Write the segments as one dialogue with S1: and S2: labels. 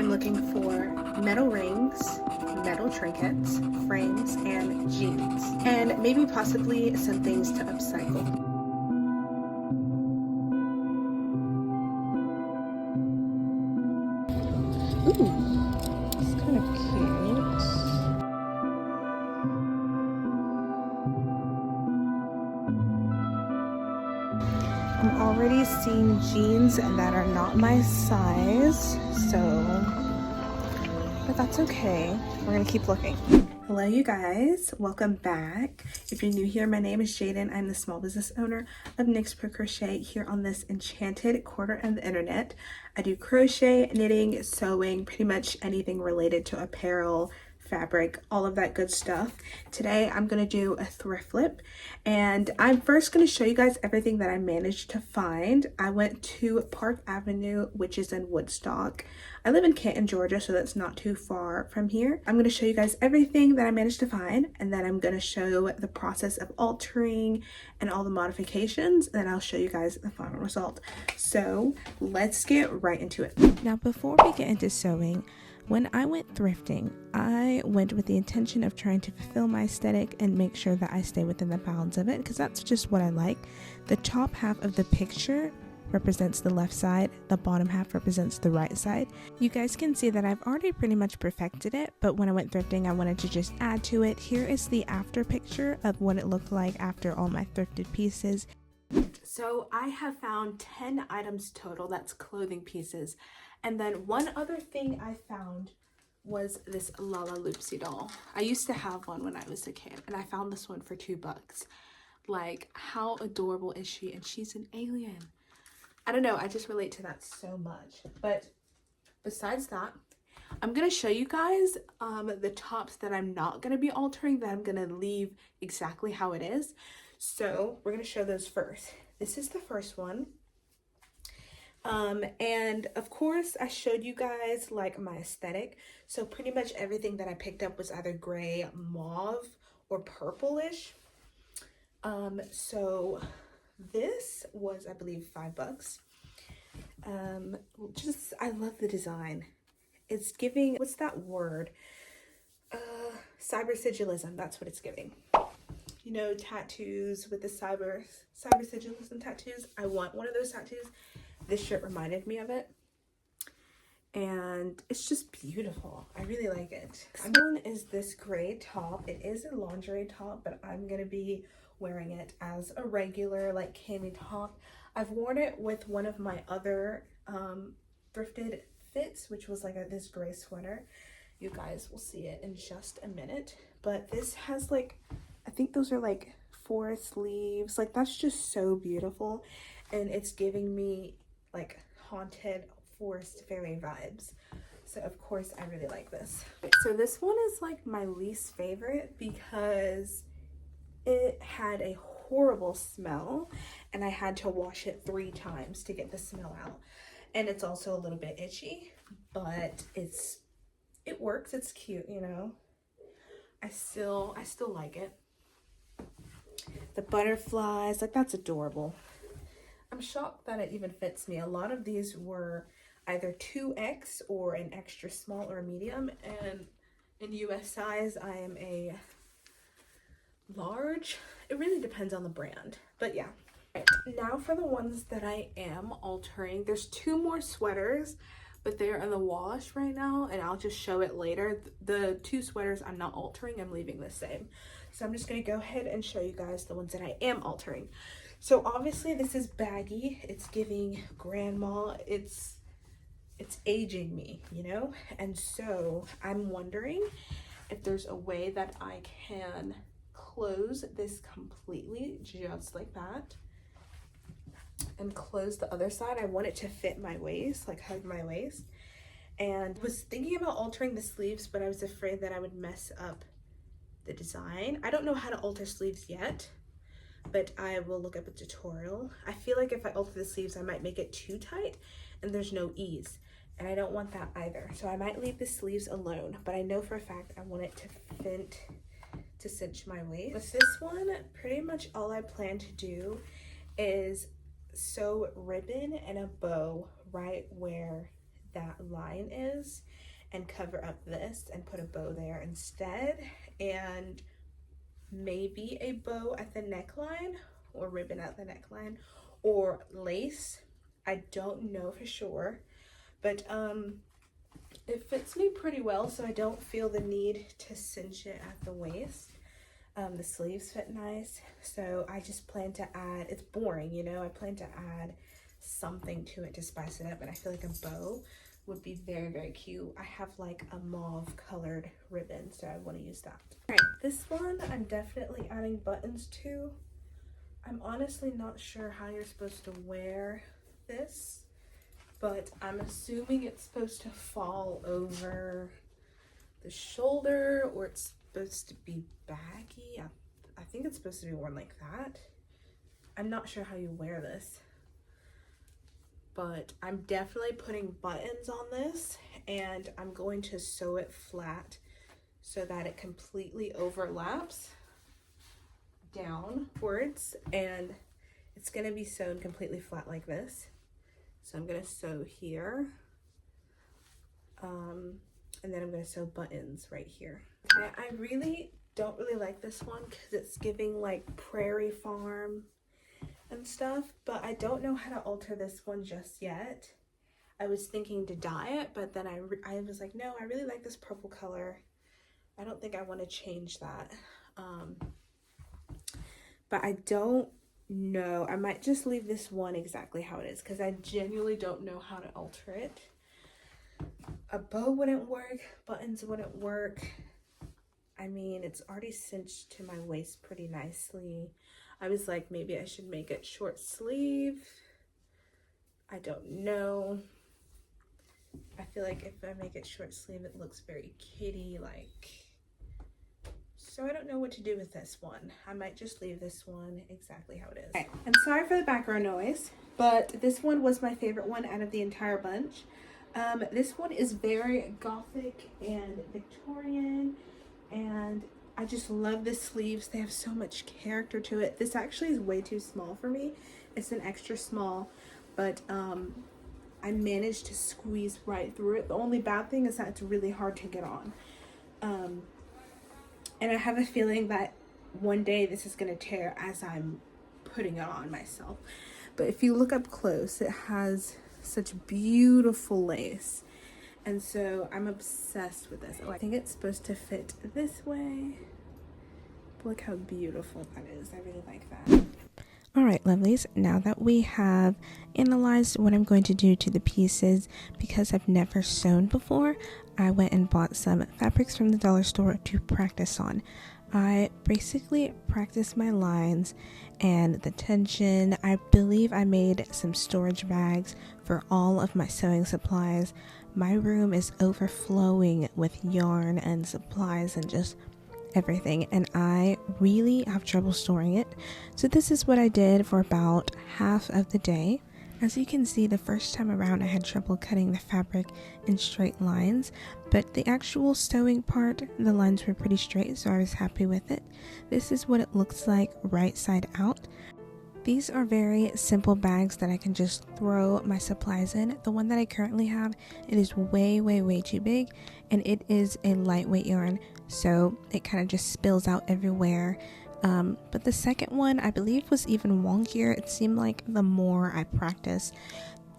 S1: I'm looking for metal rings, metal trinkets, frames, and jeans, and maybe possibly some things to upcycle. Ooh, it's kind of cute. I'm already seeing jeans that are not my size, but that's okay. We're gonna keep looking. Hello you guys, welcome back. If you're new here, my name is Jaden. I'm the small business owner of NYX Pro Crochet here on this enchanted corner of the internet. I do crochet, knitting, sewing, pretty much anything related to apparel, fabric, all of that good stuff. Today I'm going to do a thrift flip, and I'm first going to show you guys everything that I managed to find. I went to Park Avenue, which is in Woodstock. I live in Canton, Georgia, so that's not too far from here. I'm going to show you guys everything that I managed to find, and then I'm going to show the process of altering and all the modifications, and then I'll show you guys the final result. So let's get right into it. Now, before we get into sewing, when I went thrifting, I went with the intention of trying to fulfill my aesthetic and make sure that I stay within the bounds of it, because that's just what I like. The top half of the picture represents the left side, the bottom half represents the right side. You guys can see that I've already pretty much perfected it, but when I went thrifting, I wanted to just add to it. Here is the after picture of what it looked like after all my thrifted pieces. So I have found 10 items total, that's clothing pieces. And then one other thing I found was this Lala Loopsy doll. I used to have one when I was a kid, and I found this one for $2. Like, how adorable is she? And she's an alien. I don't know, I just relate to that so much. But besides that, I'm gonna show you guys the tops that I'm not gonna be altering, that I'm gonna leave exactly how it is. So we're gonna show those first. This is the first one. And of course I showed you guys like my aesthetic. So pretty much everything that I picked up was either gray, mauve, or purplish. So this was, I believe, $5. I love the design. It's giving, what's that word? Cyber sigilism, that's what it's giving. You know, tattoos with the cyber sigilism tattoos. I want one of those tattoos. This shirt reminded me of it, and it's just beautiful. I really like it. Next one is this gray top. It is a lingerie top, but I'm gonna be wearing it as a regular like cami top. I've worn it with one of my other thrifted fits, which was like this gray sweater. You guys will see it in just a minute, but this has like, I think those are like 4 sleeves. Like, that's just so beautiful, and it's giving me like haunted forest fairy vibes. So of course I really like this. So this one is like my least favorite because it had a horrible smell, and I had to wash it 3 times to get the smell out. And it's also a little bit itchy, but it works. It's cute, you know. I still like it. The butterflies, like, that's adorable. I'm shocked that it even fits me. A lot of these were either 2X or an extra small or medium, and in US size I am a large. It really depends on the brand, but yeah. Right, now for the ones that I am altering. There's 2 more sweaters, but they're in the wash right now, and I'll just show it later. The 2 sweaters I'm not altering, I'm leaving the same. So I'm just gonna go ahead and show you guys the ones that I am altering. So obviously this is baggy. It's giving grandma. It's aging me, you know? And so I'm wondering if there's a way that I can close this completely, just like that, and close the other side. I want it to fit my waist, like hug my waist. And was thinking about altering the sleeves, but I was afraid that I would mess up the design. I don't know how to alter sleeves yet, but I will look up a tutorial. I feel like if I alter the sleeves, I might make it too tight and there's no ease, and I don't want that either. So I might leave the sleeves alone, but I know for a fact I want it to fit, to cinch my waist. With this one, pretty much all I plan to do is sew ribbon and a bow right where that line is and cover up this and put a bow there instead, and maybe a bow at the neckline or ribbon at the neckline or lace. I don't know for sure, but it fits me pretty well, so I don't feel the need to cinch it at the waist. The sleeves fit nice, so I just plan to add, it's boring, you know, I plan to add something to it to spice it up, and I feel like a bow would be very, very cute. I have like a mauve colored ribbon, so I want to use that. All right, this one I'm definitely adding buttons to. I'm honestly not sure how you're supposed to wear this, but I'm assuming it's supposed to fall over the shoulder, or it's supposed to be baggy. I think it's supposed to be worn like that. I'm not sure how you wear this, but I'm definitely putting buttons on this, and I'm going to sew it flat so that it completely overlaps downwards, and it's going to be sewn completely flat like this. So I'm going to sew here, and then I'm going to sew buttons right here. Okay, I really don't like this one because it's giving like prairie farm and stuff, but I don't know how to alter this one just yet. I was thinking to dye it, but then I was like, no, I really like this purple color. I don't think I want to change that. But I don't know. I might just leave this one exactly how it is because I genuinely don't know how to alter it. A bow wouldn't work. Buttons wouldn't work. I mean, it's already cinched to my waist pretty nicely. I was like, maybe I should make it short sleeve. I don't know. I feel like if I make it short sleeve, it looks very kitty-like. So I don't know what to do with this one. I might just leave this one exactly how it is. Okay. I'm sorry for the background noise, but this one was my favorite one out of the entire bunch. This one is very gothic and Victorian, and I just love the sleeves. They have so much character to it. This actually is way too small for me. It's an extra small, but I managed to squeeze right through it. The only bad thing is that it's really hard to get on. And I have a feeling that one day this is going to tear as I'm putting it on myself. But if you look up close, it has such beautiful lace. And so I'm obsessed with this. Oh, I think it's supposed to fit this way. Look how beautiful that is. I really like that. All right, lovelies, now that we have analyzed what I'm going to do to the pieces, because I've never sewn before, I went and bought some fabrics from the dollar store to practice on. I basically practiced my lines and the tension. I believe I made some storage bags for all of my sewing supplies. My room is overflowing with yarn and supplies and just everything, and I really have trouble storing it. So this is what I did for about half of the day. As you can see, the first time around I had trouble cutting the fabric in straight lines, but the actual sewing part, the lines were pretty straight, so I was happy with it. This is what it looks like right side out. These are very simple bags that I can just throw my supplies in. The one that I currently have, it is way too big, and it is a lightweight yarn, so it kind of just spills out everywhere. But the second one, I believe, was even wonkier. It seemed like the more I practiced,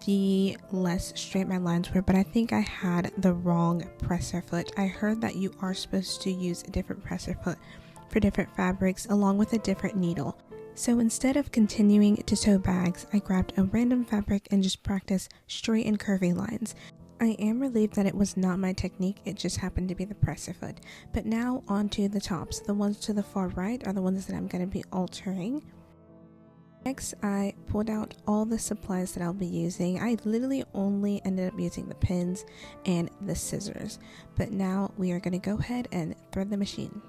S1: the less straight my lines were, but I think I had the wrong presser foot. I heard that you are supposed to use a different presser foot for different fabrics along with a different needle. So instead of continuing to sew bags, I grabbed a random fabric and just practiced straight and curvy lines. I am relieved that it was not my technique, it just happened to be the presser foot. But now onto the tops. The ones to the far right are the ones that I'm going to be altering. Next, I pulled out all the supplies that I'll be using. I literally only ended up using the pins and the scissors. But now we are going to go ahead and thread the machine.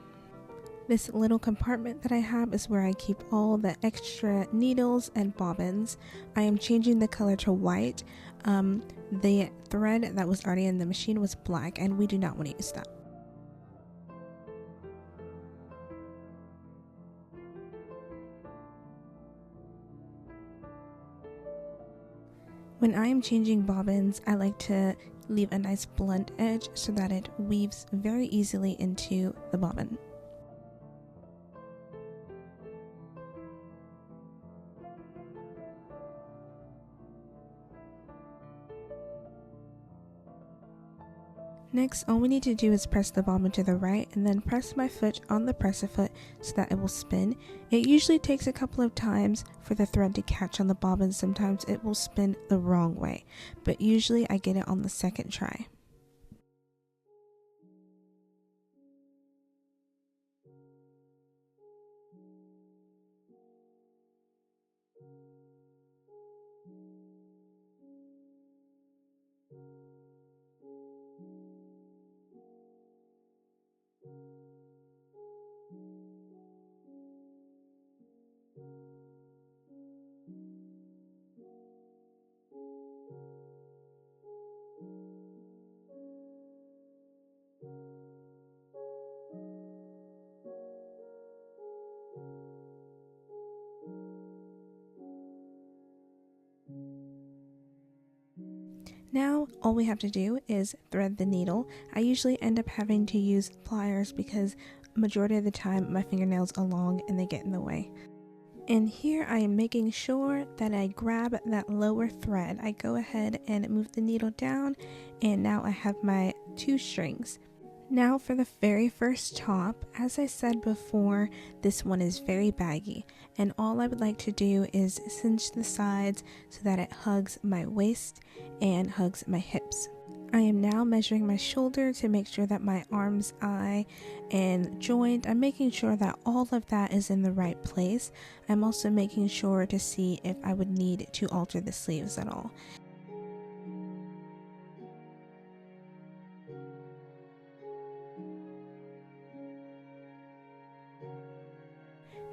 S1: This little compartment that I have is where I keep all the extra needles and bobbins. I am changing the color to white. The thread that was already in the machine was black, and we do not want to use that. When I am changing bobbins, I like to leave a nice blunt edge so that it weaves very easily into the bobbin. Next, all we need to do is press the bobbin to the right and then press my foot on the presser foot so that it will spin. It usually takes a couple of times for the thread to catch on the bobbin. Sometimes it will spin the wrong way, but usually I get it on the second try. Now all we have to do is thread the needle. I usually end up having to use pliers because majority of the time my fingernails are long and they get in the way. And here I am making sure that I grab that lower thread. I go ahead and move the needle down, and now I have my 2 strings. Now for the very first top, as I said before, this one is very baggy, and all I would like to do is cinch the sides so that it hugs my waist and hugs my hips. I am now measuring my shoulder to make sure that my arm's eye and joint, I'm making sure that all of that is in the right place. I'm also making sure to see if I would need to alter the sleeves at all.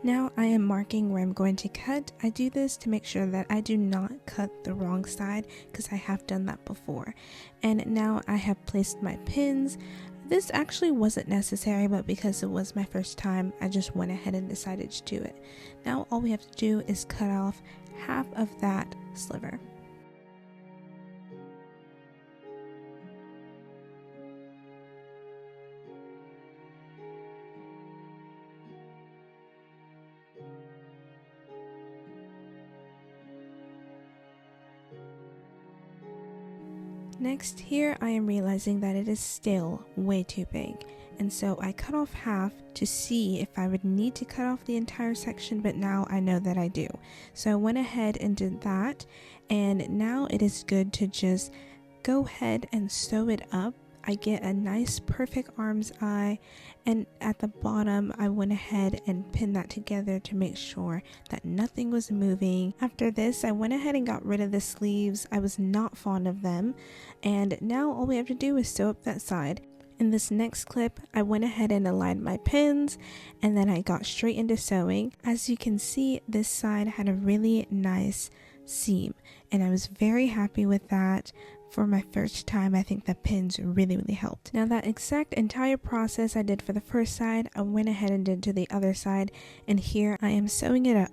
S1: Now I am marking where I'm going to cut. I do this to make sure that I do not cut the wrong side because I have done that before. And now I have placed my pins. This actually wasn't necessary, but because it was my first time, I just went ahead and decided to do it. Now all we have to do is cut off half of that sliver. Next, here I am realizing that it is still way too big, and so I cut off half to see if I would need to cut off the entire section, but now I know that I do. So I went ahead and did that, and now it is good to just go ahead and sew it up. I get a nice perfect arm's eye, and at the bottom I went ahead and pinned that together to make sure that nothing was moving. After this, I went ahead and got rid of the sleeves. I was not fond of them, and now all we have to do is sew up that side. In this next clip, I went ahead and aligned my pins, and then I got straight into sewing. As you can see, this side had a really nice seam, and I was very happy with that. For my first time, I think the pins really helped. Now that exact entire process I did for the first side, I went ahead and did to the other side, and here I am sewing it up.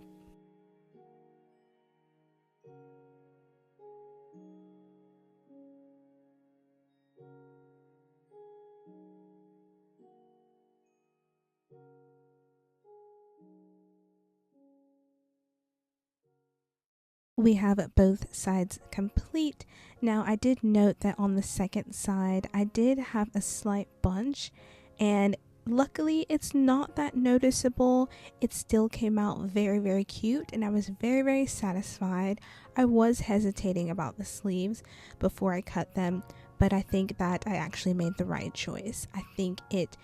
S1: We have both sides complete. Now I did note that on the second side I did have a slight bunch, and luckily it's not that noticeable. It still came out very cute, and I was very satisfied. I was hesitating about the sleeves before I cut them, but I think that I actually made the right choice. I think it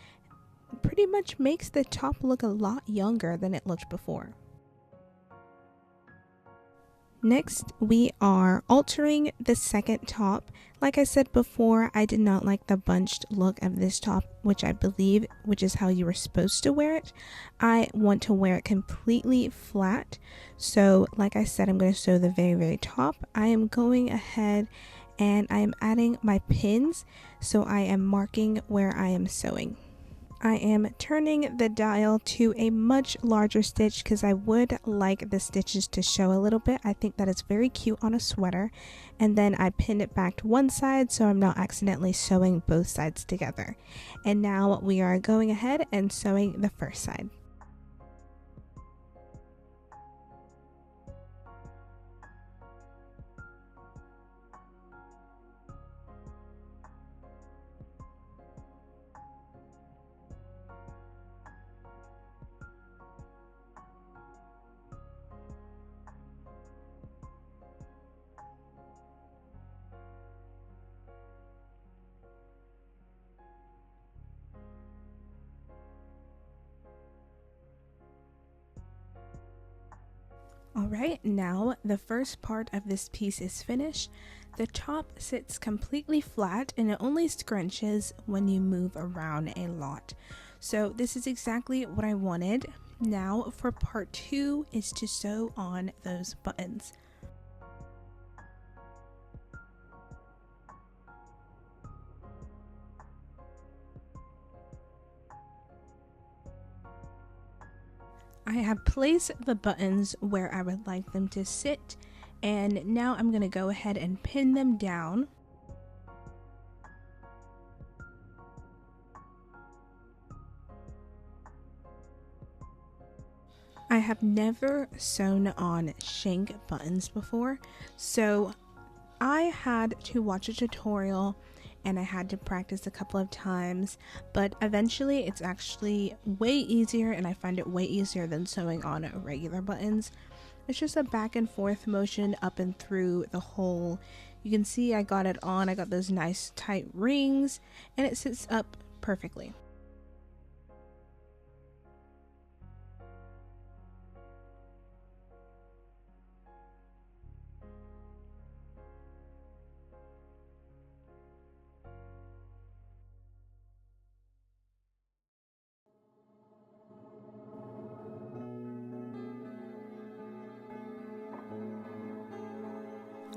S1: pretty much makes the top look a lot younger than it looked before. Next, we are altering the second top. Like I said before, I did not like the bunched look of this top, which is how you were supposed to wear it. I want to wear it completely flat. So like I said, I'm going to sew the very top. I am going ahead and I am adding my pins. So I am marking where I am sewing. I am turning the dial to a much larger stitch because I would like the stitches to show a little bit. I think that is very cute on a sweater. And then I pinned it back to one side so I'm not accidentally sewing both sides together. And now we are going ahead and sewing the first side. Alright, now the first part of this piece is finished. The top sits completely flat and it only scrunches when you move around a lot. So this is exactly what I wanted. Now for part 2 is to sew on those buttons. I have placed the buttons where I would like them to sit, and now I'm going to go ahead and pin them down. I have never sewn on shank buttons before, so I had to watch a tutorial and I had to practice a couple of times, but eventually it's actually way easier, and I find it way easier than sewing on regular buttons. It's just a back and forth motion up and through the hole. You can see I got it on, I got those nice tight rings, and it sits up perfectly.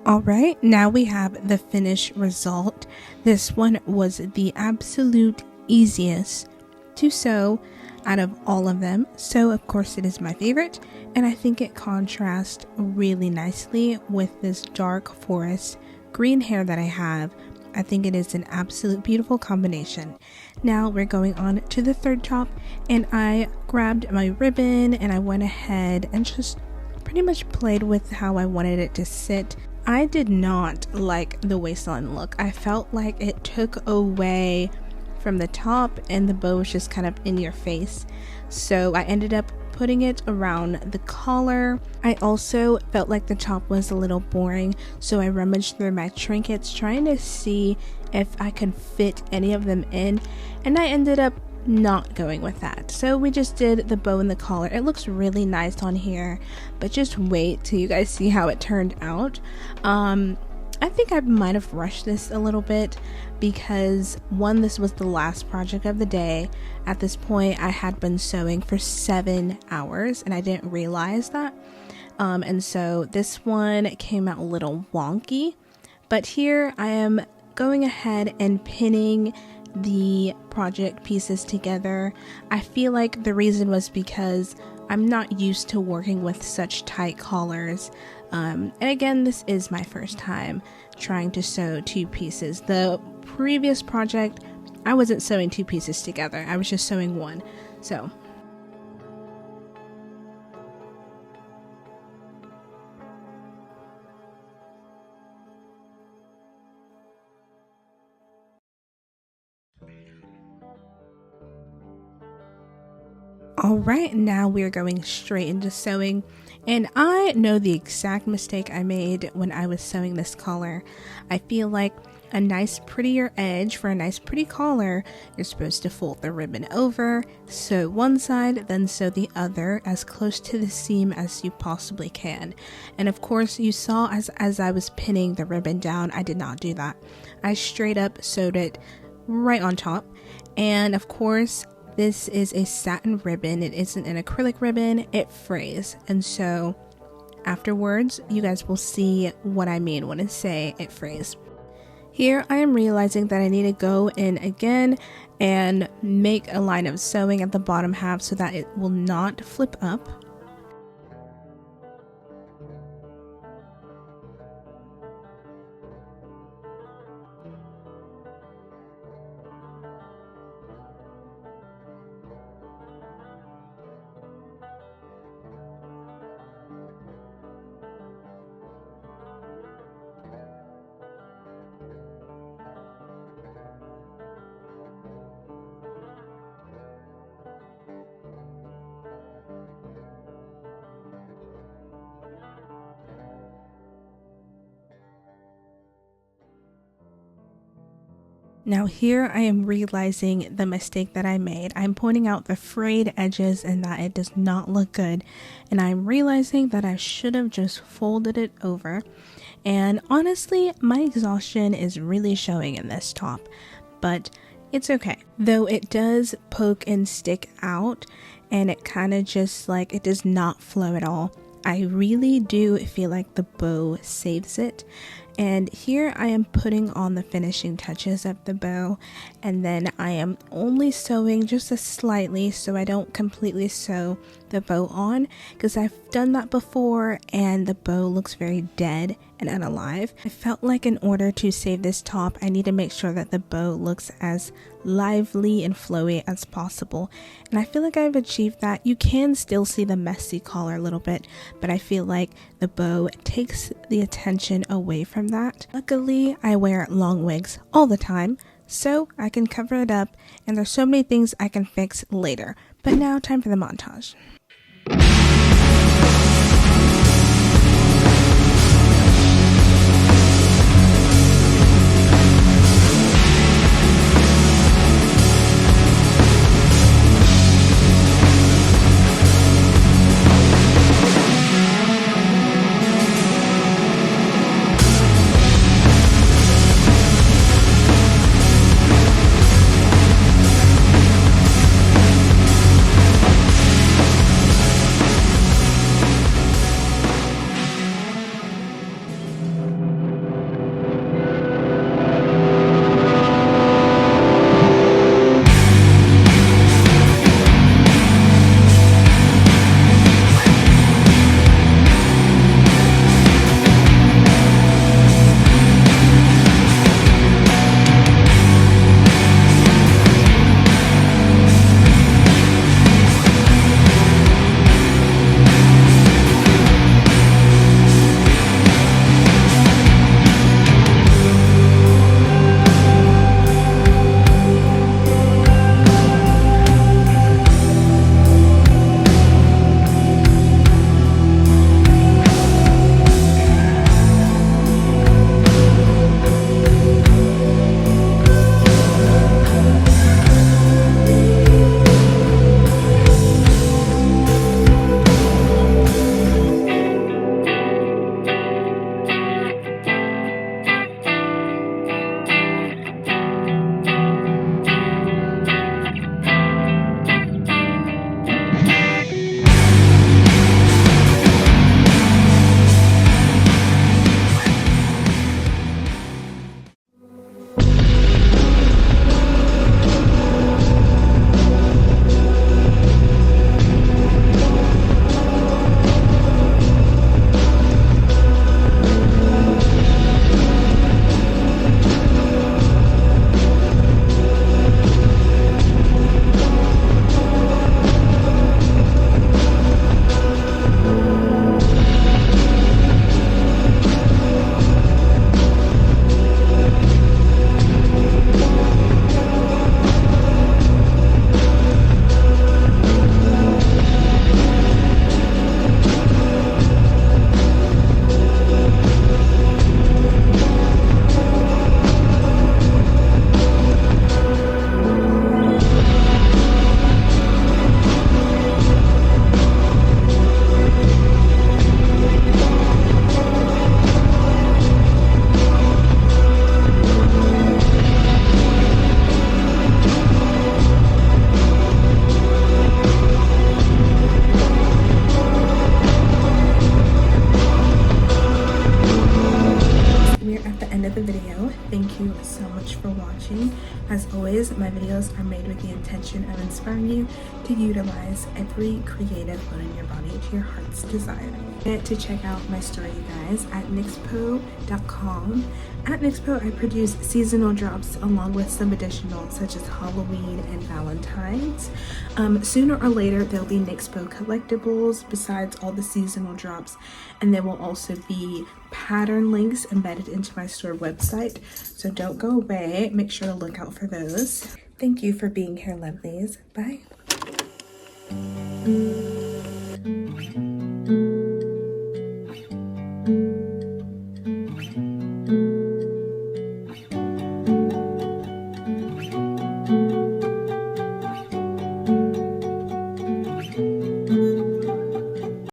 S1: Alright, now we have the finished result. This one was the absolute easiest to sew out of all of them, so of course it is my favorite, and I think it contrasts really nicely with this dark forest green hair that I have. I think it is an absolute beautiful combination. Now we're going on to the third top, and I grabbed my ribbon and I went ahead and just pretty much played with how I wanted it to sit. I did not like the waistline look. I felt like it took away from the top and the bow was just kind of in your face. So I ended up putting it around the collar. I also felt like the top was a little boring, so I rummaged through my trinkets trying to see if I could fit any of them in, and I ended up not going with that. So we just did the bow and the collar. It looks really nice on here, but just wait till you guys see how it turned out. I think I might have rushed this a little bit because one, this was the last project of the day. At this point I had been sewing for 7 hours and I didn't realize that, and so this one came out a little wonky, but here I am going ahead and pinning the project pieces together. I feel like the reason was because I'm not used to working with such tight collars, and again, this is my first time trying to sew 2 pieces. The previous project I wasn't sewing 2 pieces together, I was just sewing one. So alright, now we're going straight into sewing, and I know the exact mistake I made when I was sewing this collar. I feel like a nice prettier edge for a nice pretty collar, you're supposed to fold the ribbon over, sew one side, then sew the other as close to the seam as you possibly can. And of course you saw as I was pinning the ribbon down, I did not do that. I straight up sewed it right on top, and of course this is a satin ribbon, it isn't an acrylic ribbon, it frays, and so afterwards you guys will see what I mean when I say it frays. Here I am realizing that I need to go in again and make a line of sewing at the bottom half so that it will not flip up. Now here I am realizing the mistake that I made. I'm pointing out the frayed edges and that it does not look good. And I'm realizing that I should have just folded it over. And honestly, my exhaustion is really showing in this top, but it's okay. Though it does poke and stick out and it kind of just like, it does not flow at all. I really do feel like the bow saves it. And here I am putting on the finishing touches of the bow, and then I am only sewing just a slightly so I don't completely sew the bow on, because I've done that before and the bow looks very dead and unalive. I felt like in order to save this top, I need to make sure that the bow looks as lively and flowy as possible, and I feel like I've achieved that. You can still see the messy collar a little bit, but I feel like the bow takes the attention away from that. Luckily, I wear long wigs all the time, so I can cover it up, and there's so many things I can fix later. But now, time for the montage. you so much for watching. As always, my videos are made with the intention of inspiring you to utilize every creative bone in your body to your heart's desire. To check out my store, you guys, at nixpo.com. At Nixpo, I produce seasonal drops along with some additional, such as Halloween and Valentine's. Sooner or later, there'll be Nixpo collectibles besides all the seasonal drops, and there will also be pattern links embedded into my store website. So don't go away. Make sure to look out for those. Thank you for being here, lovelies. Bye.